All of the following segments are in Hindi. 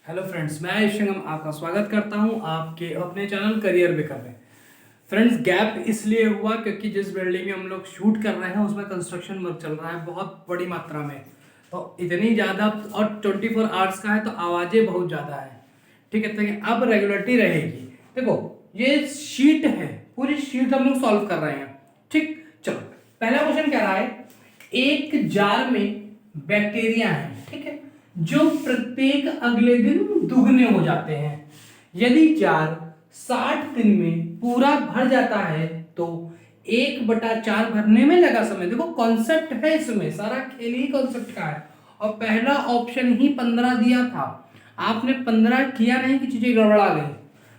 हेलो फ्रेंड्स, मैं आयुष संगम आपका स्वागत करता हूं आपके अपने चैनल करियर बेकर में। फ्रेंड्स, गैप इसलिए हुआ क्योंकि जिस बिल्डिंग में हम लोग शूट कर रहे हैं उसमें कंस्ट्रक्शन वर्क चल रहा है बहुत बड़ी मात्रा में। तो इतनी ज़्यादा और 24 आवर्स का है तो आवाज़ें बहुत ज़्यादा है। ठीक है, तो अब रेगुलरिटी रहेगी। देखो, ये शीट है, पूरी शीट हम लोग सॉल्व कर रहे हैं। ठीक, चलो पहला क्वेश्चन कह रहा है एक जार में बैक्टीरिया है, ठीक है, जो प्रत्येक अगले दिन दुगने हो जाते हैं। यदि जार 60 दिन में पूरा भर जाता है तो 1/4 भरने में लगा समय। देखो कॉन्सेप्ट है, इसमें सारा खेल ही कॉन्सेप्ट का है। और पहला ऑप्शन ही 15 दिया था, आपने 15 किया नहीं कि चीजें गड़बड़ा गई।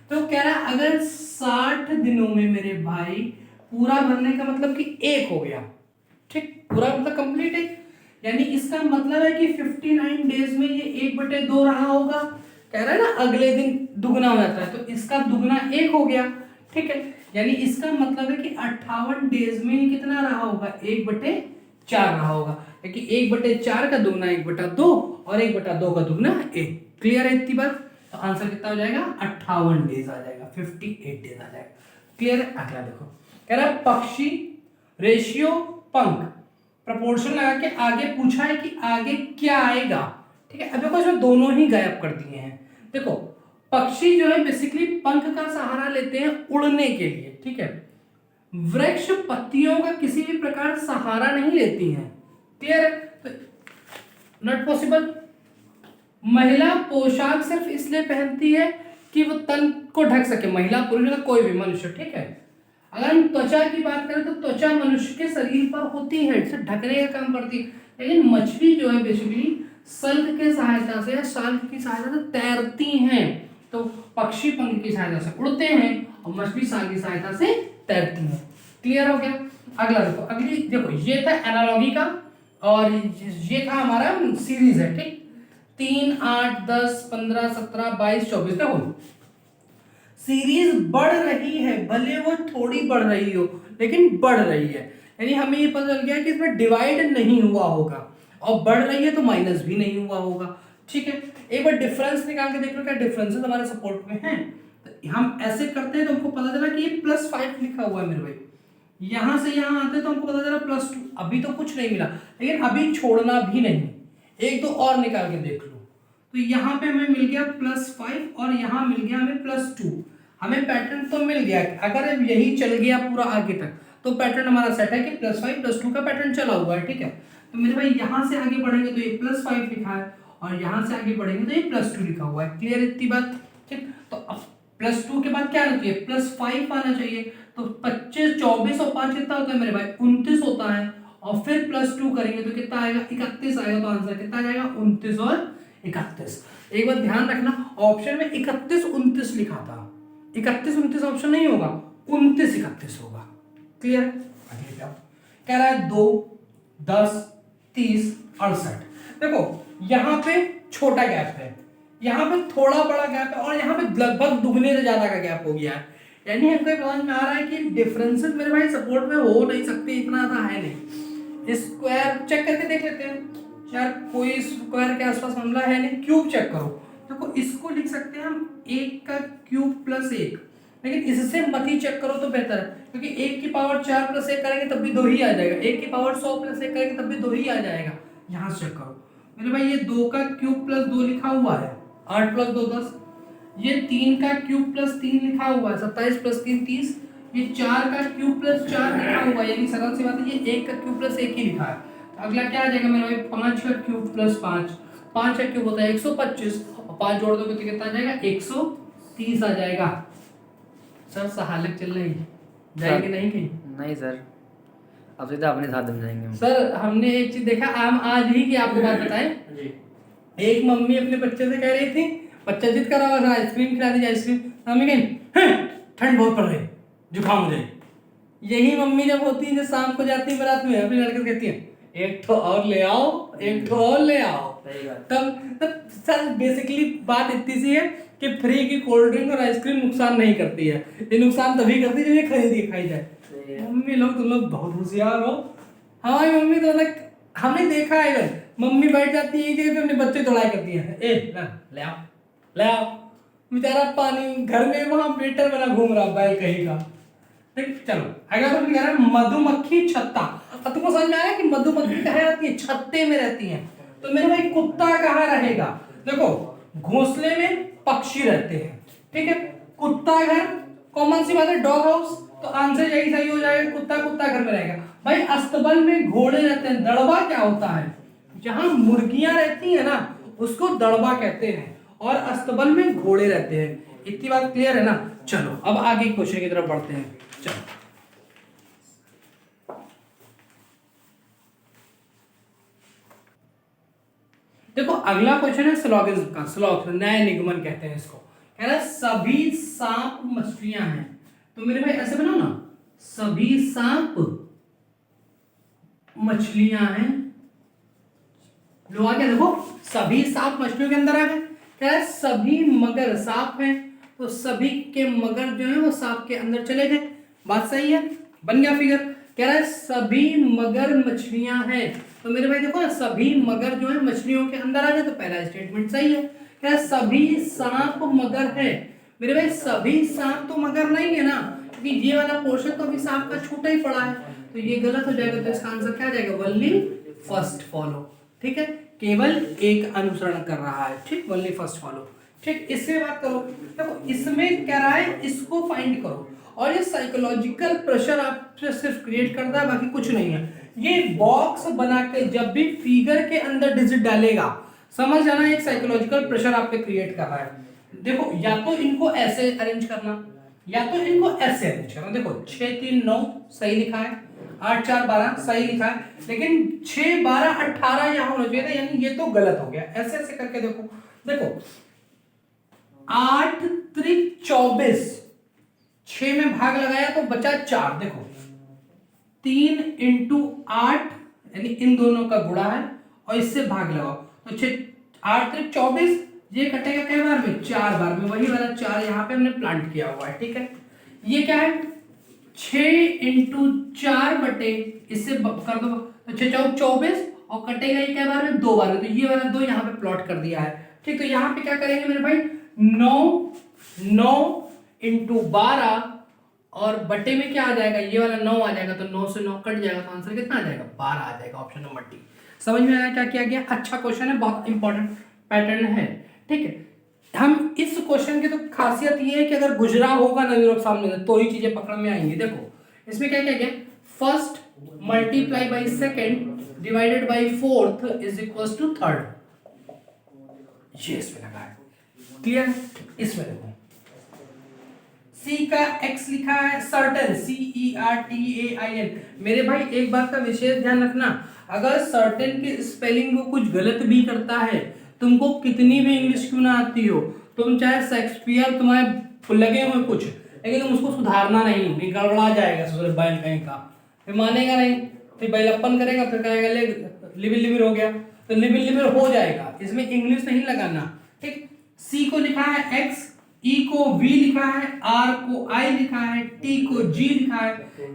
तो कह रहा है अगर 60 दिनों में मेरे भाई पूरा भरने का मतलब कि एक हो गया। ठीक, पूरा मतलब कंप्लीट है, यानी इसका मतलब है कि 59 डेज में ये 1/2 रहा होगा। कह रहा है ना अगले दिन दुगना हो जाता है, तो इसका दुगना 1 हो गया। ठीक है, यानी इसका मतलब है कि 58 डेज में ये कितना रहा होगा, 1/4 रहा होगा। क्योंकि 1/4 का दुगना 1/2 और 1/2 का दुगना 1। क्लियर है इतनी बात? तो आंसर कितना हो जाएगा, 58 डेज आ जाएगा, 58 डेज आ जाएगा। क्लियर है? अगला देखो, कह रहा है पक्षी रेशियो पंख प्रपोर्शन लगा के आगे पूछा है कि आगे क्या आएगा। ठीक है, अब देखो इसमें दोनों ही गायब कर दिए हैं। देखो पक्षी जो है बेसिकली पंख का सहारा लेते हैं उड़ने के लिए। ठीक है, वृक्ष पत्तियों का किसी भी प्रकार सहारा नहीं लेती हैं। क्लियर है? तो नॉट पॉसिबल। महिला पोशाक सिर्फ इसलिए पहनती है कि वो तन को ढक सके, महिला पुरुष का कोई भी मनुष्य। ठीक है, अगर हम त्वचा की बात करें तो त्वचा मनुष्य के शरीर पर होती है, इसे ढकने का काम करती है। लेकिन मछली जो है बेसिकली शल्क के सहायता से या शाल्क की सहायता से तैरती हैं। तो पक्षी पंख की सहायता से उड़ते हैं और मछली शाल्क की सहायता से तैरती हैं। क्लियर हो गया? अगला देखो, अगली देखो, ये था एनालॉगी का और ये था हमारा सीरीज है। ठीक, 3, 8, 10, 15, 17, 22, 24 देखो सीरीज बढ़ रही है, भले वो थोड़ी बढ़ रही हो लेकिन बढ़ रही है। यानी हमें ये पता चल गया कि इसमें डिवाइड नहीं हुआ होगा, और बढ़ रही है तो माइनस भी नहीं हुआ होगा। ठीक है, एक बार डिफरेंस निकाल के देख लो क्या डिफरेंसेस हमारे सपोर्ट में हैं। तो हम ऐसे करते हैं तो हमको पता चला कि ये +5 लिखा हुआ है मेरे भाई। यहां से यहां आते तो हमको पता चला +2। अभी तो कुछ नहीं मिला, लेकिन अभी छोड़ना भी नहीं, एक दो और निकाल के देख लो। तो यहाँ पे हमें मिल गया +5 और यहाँ मिल गया हमें +2। हमें पैटर्न तो मिल गया। अगर यही चल गया पूरा आगे तक तो पैटर्न हमारा सेट है कि +5 +2 का पैटर्न चला हुआ है। ठीक है, तो मेरे भाई यहाँ से आगे बढ़ेंगे तो ये +5 लिखा है और यहाँ से आगे बढ़ेंगे तो ये +2 लिखा हुआ है। क्लियर इतनी बात? ठीक, तो अब +2 के बाद क्या आना चाहिए, +5 आना चाहिए। तो 25, 24 और 5 कितना होता है मेरे भाई, 29 होता है। और फिर +2 करेंगे तो कितना आएगा, 31 आएगा। तो आंसर कितना जाएगा, 29 और 31। एक बात ध्यान रखना, ऑप्शन में 31 29 लिखा था, 31 29 ऑप्शन नहीं होगा, 29 31 होगा। क्लियर? आगे जाओ, कह रहा है 2, 10, 30, 68। देखो यहाँ पे छोटा गैप है, यहाँ पे थोड़ा बड़ा गैप है और यहाँ पे लगभग दुगने से ज्यादा का गैप हो गया है। यानी हमको समझ में आ रहा है कि डिफरेंसेस मेरे भाई सपोर्ट में हो नहीं सकते, इतना सा है नहीं। स्क्वायर चेक करके देख लेते हैं यार, कोई स्क्वायर के आसपास मामला है नहीं। क्यूब चेक करो, देखो इसको लिख सकते हैं हम 1 का क्यूब +1, लेकिन इससे मत ही चेक करो तो बेहतर है, क्योंकि 1 की पावर 4 +1 करेंगे तब भी 2 ही आ जाएगा, 1 की पावर 100 +1 करेंगे तब भी 2 ही आ जाएगा। यहाँ से चेक करो मेरे भाई, ये 2 का क्यूब +2 लिखा हुआ है, 8 + 2 10। ये 3 का क्यूब +3 लिखा हुआ है, 27 + 3 30। ये 4 का क्यूब +4 लिखा हुआ है, यानी सरल सी बात है ये 1 का क्यूब +1 ही लिखा है। अगला क्या आ जाएगा मेरे भाई, 5 का क्यूब +5, 5 का क्यूब होता है 125 और 5 जोड़ दोगे तो कितना आ जाएगा, 130 आ जाएगा। सर सहालक चल रही जाएगी नहीं कहीं? नहीं सर, अब सीधा अपने साथ जम जाएंगे हम। सर हमने एक चीज देखा आम आज ही की, आपको बात बताएं जी। एक मम्मी अपने बच्चे से कह रही थी, बच्चा जिद कर रहा होगा आइसक्रीम खिला दीजिए आइसक्रीम, मम्मी कहीं ठंड बहुत पड़ रही है, जुकाम हो जाए। यही मम्मी जब होती है, जब शाम को जाती है बारात में, अपने लड़के से कहती है एक ठो और ले आओ, एक ठो और ले आओ। तब सर बेसिकली बात इतनी सी है कि फ्री की कोल्ड ड्रिंक और आइसक्रीम नुकसान नहीं करती है, ये नुकसान तभी करती है जब ये खरीद के खाई जाए। मम्मी लोग, तुम लोग बहुत होशियार हो। हमारी मम्मी तो अलग, हमने देखा है मम्मी बैठ जाती है कि अपने बच्चे दौड़ाई करती है, ए ले आओ ले आओ। बेचारा पानी घर में वहां वेटर बना घूम रहा बैल कहीं का। ठीक, चलो अगला क्वेश्चन कह रहा है मधुमक्खी छत्ता। अब तुमको समझ में आया कि मधुमक्खी कहाँ रहती है? छत्ते में रहती है। तो मेरे भाई कुत्ता कहाँ रहेगा? देखो घोंसले में पक्षी रहते हैं, ठीक है। कुत्ता घर, कॉमन सी बात है, डॉग हाउस, तो आंसर यही सही हो जाएगा, कुत्ता कुत्ता घर में रहेगा। भाई अस्तबल में घोड़े रहते हैं। दड़बा क्या होता है? जहां मुर्गियां रहती है ना उसको दड़बा कहते हैं, और अस्तबल में घोड़े रहते हैं। इतनी बात क्लियर है ना? चलो अब आगे क्वेश्चन की तरफ बढ़ते हैं। चलो देखो अगला क्वेश्चन है सिलोगिज्म का। सिलोग नए निगमन कहते हैं इसको। कह रहा है सभी सांप मछलियां हैं। तो मेरे भाई ऐसे बनाओ ना, सभी सांप मछलियां हैं। लो आ गया, देखो सभी सांप मछलियों के अंदर आ गए। कह रहा है सभी मगर सांप हैं, तो सभी के मगर जो है वो सांप के अंदर चले गए। बात सही है, बन गया फिगर। कह रहा है सभी मगर मछलियां हैं। तो मेरे भाई देखो ना, सभी मगर जो है मछलियों के अंदर आ गए, तो पहला स्टेटमेंट सही है। कह रहा है सभी सांप मगर है। मेरे भाई सभी सांप तो मगर नहीं है ना, क्योंकि ये वाला पोर्शन तो अभी सांप का छूटा ही पड़ा है, तो ये गलत हो जाएगा। तो इसका आंसर क्या जाएगा? Only first follow. ठीक है, केवल एक अनुसरण कर रहा है। ठीक, वनली फर्स्ट फॉलो। ठीक, इससे बात करो। देखो इसमें क्या रहा है, इसको फाइंड करो। और ये साइकोलॉजिकल प्रेशर आपसे सिर्फ क्रिएट करता है, बाकी कुछ नहीं है। ये बॉक्स बना के जब भी फिगर के अंदर डिजिट डालेगा, समझ जाना एक साइकोलॉजिकल प्रेशर आप पे क्रिएट कर रहा है। देखो या तो इनको ऐसे अरेंज करना, या तो इनको ऐसे अरेंज करना। देखो 6 3 9 सही लिखा है, 8 4 12 सही लिखा है, लेकिन 6 12 18 यहाँ होना चाहिए था, यानी ये तो गलत हो गया। ऐसे ऐसे करके देखो, देखो 8 त्रिक 24, 6 में भाग लगाया तो बचा 4। देखो 3 इंटू 8 यानी इन दोनों का गुणा है, और इससे भाग लगाओ तो 6 8 त्रिक 24, ये कटेगा कई बार में? 4 बार में। वही वाला 4 यहाँ पे हमने प्लांट किया हुआ है। ठीक है, ये क्या है? 6 इंटू 4 बटे इससे कर दो तो 6 4 24, और कटेगा ये कई बार में? 2 बार में। तो ये वाला 2 यहाँ पे प्लॉट कर दिया है। ठीक, तो यहाँ पे क्या करेंगे मेरे भाई? 9 इंटू 12, और बटे में क्या आ जाएगा? ये वाला 9 आ जाएगा, तो 9 से 9 कट जाएगा, तो आंसर कितना आ जाएगा? 12 आ जाएगा। Option number D. समझ में आया क्या किया गया? अच्छा क्वेश्चन है, बहुत इंपॉर्टेंट पैटर्न है। ठीक है, हम इस क्वेश्चन की तो खासियत ये है कि अगर गुजरा होगा ना यूरोप सामने से, तो ही चीजें पकड़ में आएंगी। देखो इसमें क्या क्या गया? First multiply by second divided by fourth is equal to third. ये इसमें लगा है, क्लियर? इसमें देखो C का X लिखा है सर्टेन, CERTAIN। मेरे भाई एक बात का विशेष ध्यान रखना, अगर सर्टेन की स्पेलिंग को कुछ गलत भी करता है, तुमको कितनी भी इंग्लिश क्यों ना आती हो, तुम चाहे शेक्सपियर तुम्हारे लगे हुए कुछ, लेकिन तुम उसको सुधारना नहीं गड़बड़ा जाएगा। सूर्य बैल कहीं का फिर मानेगा नहीं, फिर बैलप्पन करेगा, फिर कहेगा ले लिबिर लिबिर हो गया, तो लिबिर लिबिर हो जाएगा। इसमें इंग्लिश नहीं लगाना। ठीक, C को लिखा है X, E को V लिखा है, R को I लिखा है, T को G लिखा है,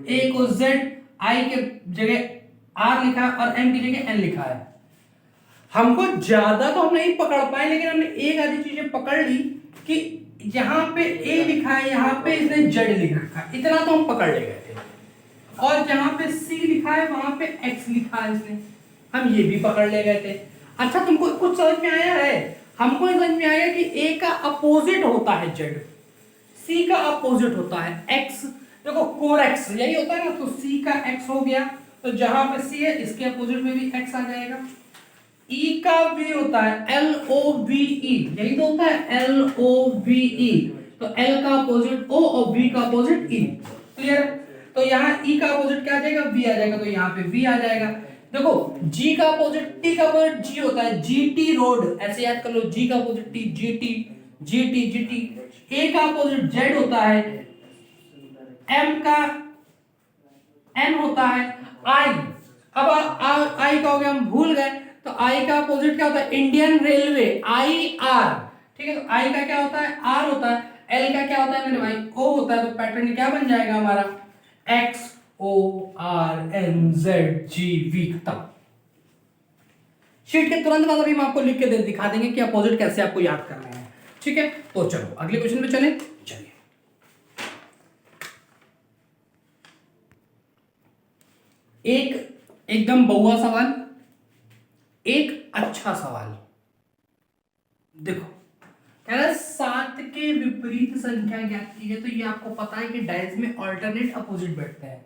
A को Z, I के जगह R लिखा है, और M की जगह N लिखा है। हमको ज्यादा तो हम नहीं पकड़ पाए, लेकिन हमने एक आधी चीजें पकड़ ली कि यहाँ पे A लिखा है, यहाँ पे इसने Z लिख रखा है, इतना तो हम पकड़ ले गए थे। और जहाँ पे C लिखा है वहां पे X लिखा है इसने, हम ये भी पकड़ ले गए थे। अच्छा तुमको कुछ समझ में आया है? हमको समझ में आया कि A का अपोजिट होता है Z, C का अपोजिट होता है X। देखो कोरेक्स यही होता है ना, तो C का X हो गया, तो जहां पे C है इसके अपोजिट में भी X आ जाएगा। E का V होता है LOVE, यही तो होता है LOVE, तो L का अपोजिट O और V का अपोजिट E। क्लियर? तो यहाँ E का अपोजिट क्या आ जाएगा? V आ जाएगा, तो यहाँ पे V आ जाएगा। देखो G का अपोजिट T का अपोजिट G होता है GT रोड, ऐसे याद कर लो। G का opposite T GT, GT GT। A का अपोजिट Z होता है, M का N होता है I। अब I का हो गया, हम भूल गए, तो I का अपोजिट क्या होता है? Indian railway IR। ठीक है, तो I का क्या होता है? R होता है। L का क्या होता है मेरे भाई? O होता है। तो पैटर्न क्या बन जाएगा हमारा? XORNZGV। तब शीट के तुरंत बाद अभी हम आपको लिख के दिखा देंगे कि अपोजिट कैसे आपको याद करना है। ठीक है, तो चलो अगले क्वेश्चन पे चले। चलिए, एक एकदम बहुआ सवाल, एक अच्छा सवाल। देखो, कह रहा है 7 के विपरीत संख्या ज्ञात कीजिए। तो ये आपको पता है कि डाइज में ऑल्टरनेट अपोजिट बैठते हैं,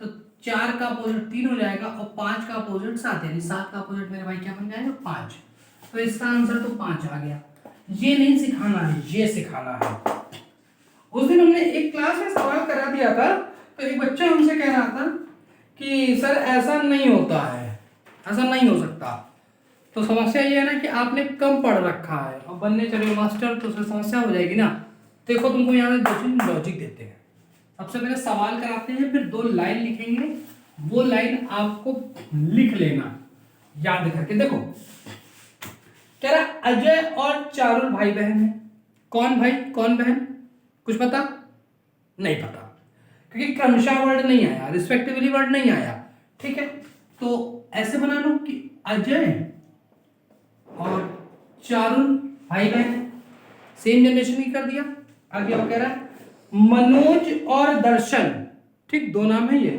तो 4 का अपोजिट 3 हो जाएगा और 5 का अपोजिट 7, यानी 7 का अपोजिट मेरे भाई क्या बन जाएगा 5। तो इसका आंसर तो 5 आ गया। ये नहीं सिखाना है, ये सिखाना है। उस दिन हमने एक क्लास में सवाल करा दिया था, तो एक बच्चा हमसे कह रहा था कि सर ऐसा नहीं होता है, ऐसा नहीं हो सकता। तो समस्या ये है ना कि आपने कम पढ़ रखा है, अब बनने चले मास्टर तो उसमें समस्या हो जाएगी ना। देखो, तुमको यहाँ दो लॉजिक देते हैं। सबसे पहले सवाल कराते हैं, फिर 2 लाइन लिखेंगे, वो लाइन आपको लिख लेना याद करके। देखो, कह रहा अजय और चारुल भाई बहन है। कौन भाई कौन बहन, कुछ पता नहीं? पता, क्योंकि क्रमशः वर्ड नहीं आया, रिस्पेक्टिवली वर्ड नहीं आया। ठीक है, तो ऐसे बना लो कि अजय और चारुल भाई बहन, सेम जनरेशन की कर दिया। आगे वो कह रहा है मनोज और दर्शन, ठीक, 2 नाम है ये,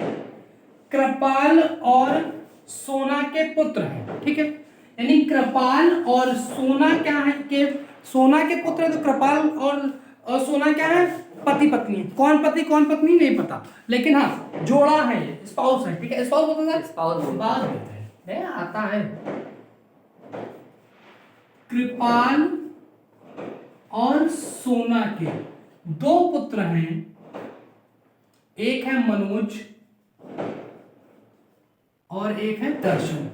कृपाल और सोना के पुत्र हैं। ठीक है, यानी कृपाल और सोना क्या है कि सोना के पुत्र है, तो कृपाल और सोना क्या है, पति पत्नी है। कौन पति कौन पत्नी नहीं पता, लेकिन हाँ जोड़ा है, ये स्पाउस है। ठीक है, स्पाउस बोलते हैं, स्पाउस बोलते हैं, आता है। कृपाल और सोना के 2 पुत्र हैं, एक है मनोज और एक है दर्शन।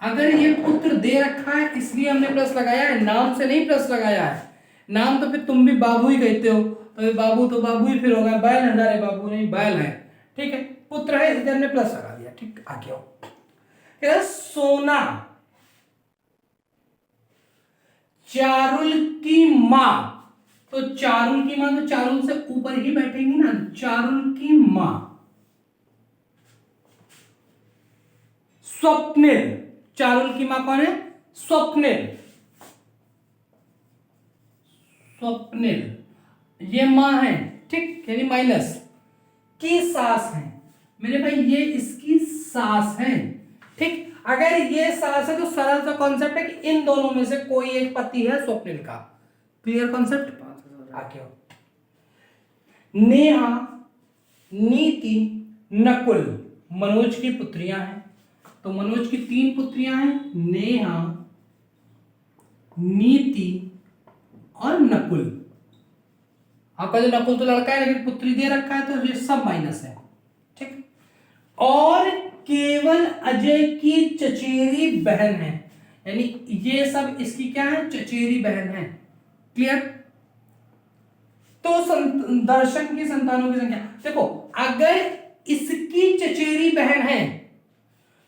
अगर ये पुत्र दे रखा है इसलिए हमने प्लस लगाया है, नाम से नहीं प्लस लगाया है। नाम तो फिर तुम भी बाबू ही कहते हो, तो बाबू तो बाबू ही फिर होगा, बैल है, अरे बाबू नहीं बैल है। ठीक है, पुत्र है इसलिए हमने प्लस लगा दिया। ठीक, आगे आओ। सोना चारुल की मां, तो चारुल की मां तो चारुल से ऊपर ही बैठेंगी ना, चारुल की मां। स्वप्निल, चारुल की मां कौन है, स्वप्निल। स्वप्निल ये मां है, ठीक, यानी माइनस की सास है मेरे भाई, ये इसकी सास है। ठीक, अगर ये सास है तो सरल सा कॉन्सेप्ट है कि इन दोनों में से कोई एक पति है स्वप्निल का। Clear concept? आगे आओ। नेहा, नीति, नकुल मनोज की पुत्रियां हैं। तो मनोज की 3 पुत्रियां हैं, नेहा, नीति और नकुल। आपका जो नकुल तो लड़का है लेकिन पुत्री दे रखा है, तो ये सब माइनस है। ठीक, और केवल अजय की चचेरी बहन है, यानी ये सब इसकी क्या है, चचेरी बहन है। क्लियर? तो दर्शन की संतानों की संख्या देखो, अगर इसकी चचेरी बहन है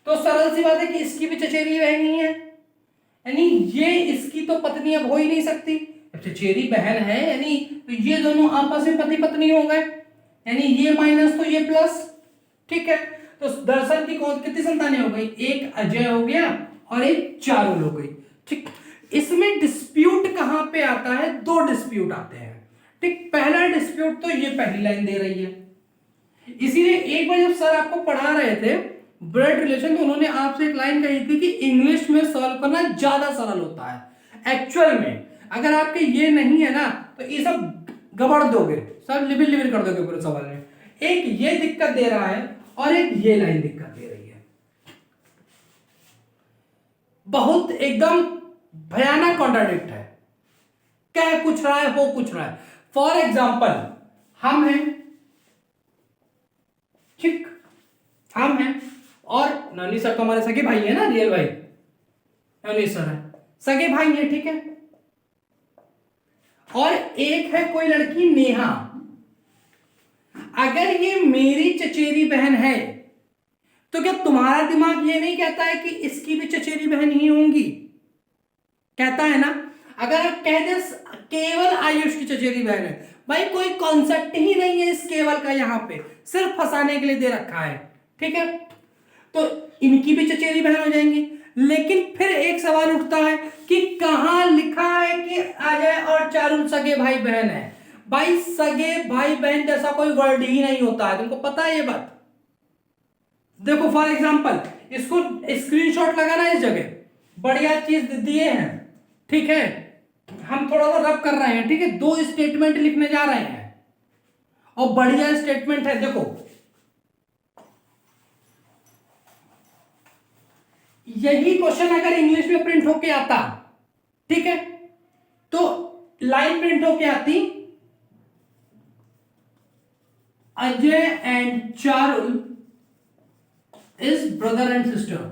तो सरल सी बात है कि इसकी भी चचेरी बहन ही है, यानी ये इसकी तो पत्नी अब हो ही नहीं सकती। चचेरी बहन है यानी तो ये दोनों आपस में पति पत्नी हो गए, यानी ये माइनस तो ये प्लस। ठीक है, तो दर्शन की कौन कितनी संतानें हो गई, एक अजय हो गया और एक चारुल हो गई। ठीक, इसमें डिस्प्यूट कहां पे आता है, 2 डिस्प्यूट आते हैं। ठीक, पहला डिस्प्यूट तो ये पहली लाइन दे रही है, इसीलिए एक बार जब सर आपको पढ़ा रहे थे ब्लड रिलेशन, तो उन्होंने आपसे एक लाइन कही थी कि इंग्लिश में सॉल्व करना ज्यादा सरल होता है। एक्चुअल में अगर आपके ये नहीं है ना तो ये सब गबड़ दोगे, सब लिबिल लिबिल कर दोगे पूरे सवाल में। एक ये दिक्कत दे रहा है और एक ये लाइन दिक्कत दे रही है, बहुत एकदम भयानक कॉन्ट्राडिक्ट है, कह कुछ रहा है हो कुछ रहा है। फॉर एग्जाम्पल हम हैं, ठीक, हम हैं और नवनीत सर तो हमारे सगे भाई है ना, रियल भाई नवनीत सर है, सगे भाई है। ठीक है, और एक है कोई लड़की नेहा। अगर ये मेरी चचेरी बहन है तो क्या तुम्हारा दिमाग ये नहीं कहता है कि इसकी भी चचेरी बहन ही होंगी? कहता है ना। अगर आप कह दे केवल आयुष की चचेरी बहन है, भाई कोई कॉन्सेप्ट ही नहीं है इस केवल का, यहां पे सिर्फ फंसाने के लिए दे रखा है। ठीक है, तो इनकी भी चचेरी बहन हो जाएंगी। लेकिन फिर एक सवाल उठता है कि कहां लिखा है कि हम सगे भाई बहन है। भाई सगे भाई बहन जैसा कोई वर्ड ही नहीं होता है, तुमको पता है ये बात। देखो फॉर एग्जांपल इसको स्क्रीनशॉट लगाना इस जगह, बढ़िया चीज दिए हैं, ठीक है। हम थोड़ा सा रब कर रहे हैं, ठीक है। 2 स्टेटमेंट लिखने जा रहे हैं और बढ़िया स्टेटमेंट है। देखो यही क्वेश्चन अगर इंग्लिश में प्रिंट होके आता, ठीक है, तो लाइन प्रिंट होके आती, Ajay and Charul is brother and sister.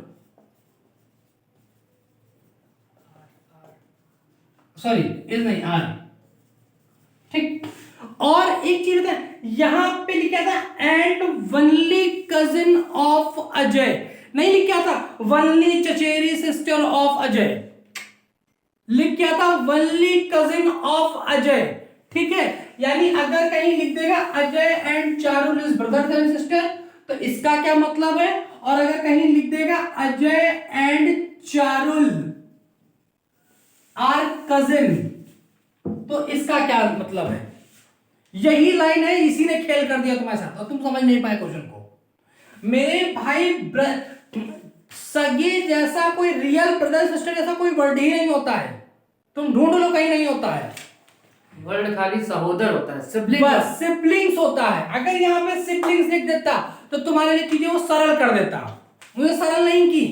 Sorry is नहीं, आर, ठीक। और एक चीज है, यहां पे लिखा था and only cousin of Ajay, नहीं लिखा था वनली चचेरी सिस्टर ऑफ अजय, लिख क्या था वनली कजिन ऑफ अजय, ठीक है। यानी अगर कहीं लिख देगा Ajay and Charul is brother and sister, तो इसका क्या मतलब है। और अगर कहीं लिख देगा Ajay and Charul are cousin, तो इसका क्या मतलब है। यही लाइन है, इसी ने खेल कर दिया तुम्हारे साथ और तुम समझ नहीं पाए क्वेश्चन को। मेरे भाई सगे जैसा कोई रियल ब्रदर सिस्टर जैसा कोई वर्ड ही नहीं होता है, तुम ढूंढ लो कहीं नहीं होता है। वर्ड खाली सहोदर होता है, सिबलिंग। बस सिबलिंग्स होता है। अगर यहाँ पे सिबलिंग्स लिख देता तो तुम्हारे लिए चीजें वो सरल कर देता, मुझे सरल नहीं की।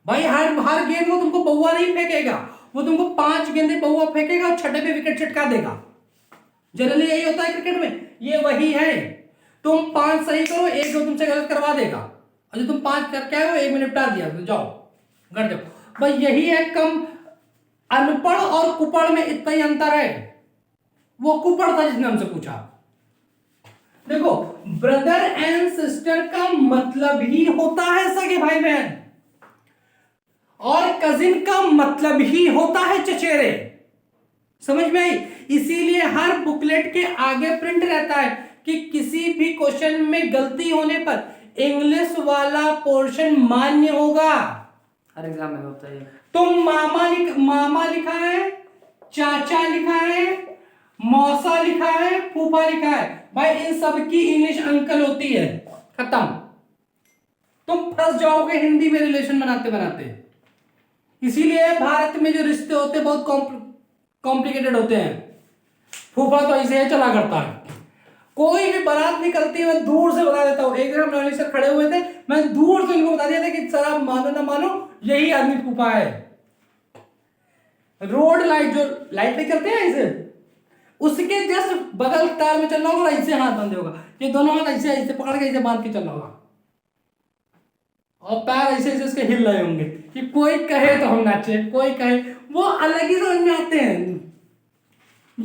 भाई हर गेंद में तुमको बउआ नहीं फेंकेगा, वो तुमको 5 गेंदे बउआ फेंकेगा और छठे पे विकेट छिटका देगा। जनरली यही होता है क्रिकेट में, ये वही है। तुम 5 सही करो, एक दो तुमसे गलत करवा देगा, और जो तुम 5 करके आए हो 1 मिनट निपटा दिया, तो जाओ घर जाओ। भाई यही है, कम अनपढ़ और कुपढ़ में इतना ही अंतर है। वो कुपढ़ था जिसने हमसे पूछा। देखो ब्रदर एंड सिस्टर का मतलब ही होता है सगे भाई बहन, और कजिन का मतलब ही होता है चचेरे। समझ में आई। इसीलिए हर बुकलेट के आगे प्रिंट रहता है कि किसी भी क्वेश्चन में गलती होने पर इंग्लिश वाला पोर्शन मान्य होगा। हर एग्जाम में होता है। तुम मामा लिखा है, चाचा लिखा है, मौसा लिखा है, फूफा लिखा है, भाई इन सब की इंग्लिश अंकल होती है, खत्म। तुम फंस जाओगे हिंदी में रिलेशन बनाते बनाते। इसीलिए भारत में जो रिश्ते होते हैं बहुत कॉम्प्लिकेटेड होते हैं। फूफा तो ऐसे ही चला करता है, कोई भी बारात निकलती है मैं दूर से बता देता हूँ। एक दिन हम नॉनी सर खड़े हुए थे, मैं दूर से इनको बता दिया था कि सर आप मानो ना मानो यही आदमी फूफा है। रोड लाइट जो लाइट नहीं करते हैं ऐसे, उसके जस्ट बगल तार में चलना होगा, ऐसे हाथ बांधे होगा, ये दोनों हाथ ऐसे ऐसे पकड़ के ऐसे बांध के चलना होगा, और पैर ऐसे ऐसे उसके हिल रहे होंगे कि कोई कहे तो हम नाचे, कोई कहे, वो अलग ही समझ में आते हैं।